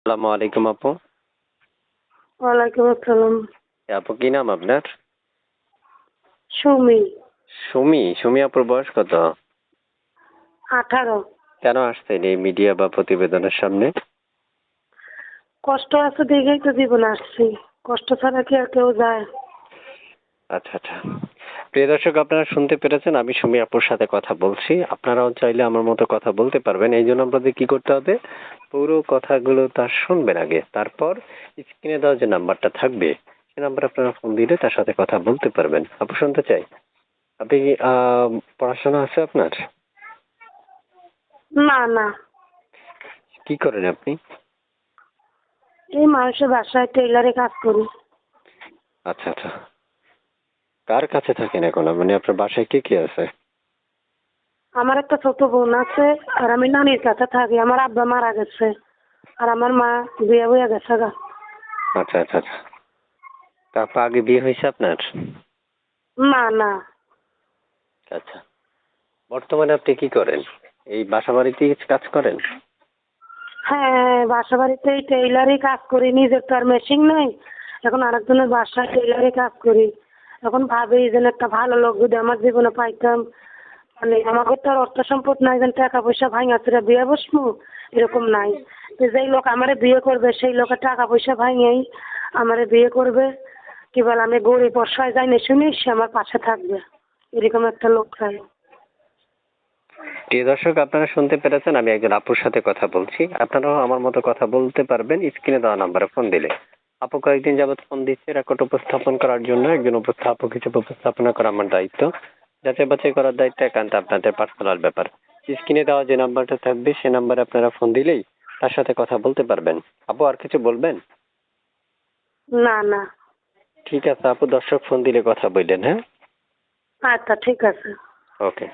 আসসালামু আলাইকুম আপু। ওয়ালাইকুম আসসালাম। আপু কি নাম আপনার? সুমি। সুমি আপুর বয়স কত? 18। কেন আসছেন এই মিডিয়া বা প্রতিবেদনের সামনে? কষ্ট আছে দেখেই তো জীবন আসছি। কষ্ট ছাড়া কি আর কেউ যায়? আচ্ছা আচ্ছা। প্রিয় দর্শক, আপনারা শুনতে পেরেছেন, আমি সুমি আপুর সাথে কথা বলছি। আপনারাও চাইলে আমার মতো কথা বলতে পারবেন। এই জন্য আপনাদের কি করতে হবে, পুরো কথাগুলো তার শুনবেন আগে, তারপর স্ক্রিনে দেওয়া যে নাম্বারটা থাকবে সে নাম্বারে আপনারা ফোন দিলে তার সাথে কথা বলতে পারবেন। আপু শুনতে চাই, আপনি পড়াশোনা আছে আপনার? না না, কি করেন আপনি? এই মানুষের বাসায় টেইলারে কাজ করি। আচ্ছা আচ্ছা। কার কাছে থাকেন এখন? মানে আপনার বাসায় কে কে আছে? আমার একটা ছোট বোন আছে আর আমি নানির কাছে থাকি। আমার আব্বা মারা গেছে আর আমার মা বিয়ে হয়ে গেছে গা। আচ্ছা আচ্ছা আচ্ছা। তারপর আগে বিয়ে হয়েছে আপনার? না না। আচ্ছা। বর্তমানে আপনি কি করেন? এই বাসা বাড়িতে কাজ করেন? হ্যাঁ, বাসা বাড়িতে এই টেইলারই কাজ করি। নিজের তো আর মেশিন নাই। এখন আরেকজনের বাসায় টেইলারে কাজ করি। এখন ভাবি যেন একটা ভালো লোক যদি আমার জীবনে পাইতাম, মানে আমাকে তো আর অর্থ সম্পদ নাই যেন টাকা পয়সা ভাঙা চুরা বিয়ে বসবো, এরকম নাই। তো যেই লোক আমারে বিয়ে করবে সেই লোকের টাকা পয়সা ভাঙেই আমারে বিয়ে করবে। কি বলে, আমি গরিব অসহায় যাই না শুনি সে আমার পাশে থাকবে, এরকম একটা লোক চাই। প্রিয় দর্শক, আপনারা শুনতে পেরেছেন, আমি একজন আপুর সাথে কথা বলছি। আপনারাও আমার মতো কথা বলতে পারবেন স্ক্রিনে দেওয়া নাম্বারে ফোন দিলে। আপু কয়েকদিন যাবত ফোন দিচ্ছে রেকর্ড উপস্থাপন করার জন্য। একজন উপস্থাপক হিসেবে উপস্থাপনা করা আমার দায়িত্ব। যাচাই বাছাই করার দায়িত্ব একান্ত আপনাদের পার্সোনাল ব্যাপার। স্ক্রিনে দেওয়া যে নাম্বারটা থাকবে সে নাম্বারে আপনারা ফোন দিলেই তার সাথে কথা বলতে পারবেন। আপু আর কিছু বলবেন? না না। ঠিক আছে আপু, দর্শক ফোন দিলে কথা বললেন, হ্যাঁ? আচ্ছা ঠিক আছে। ওকে।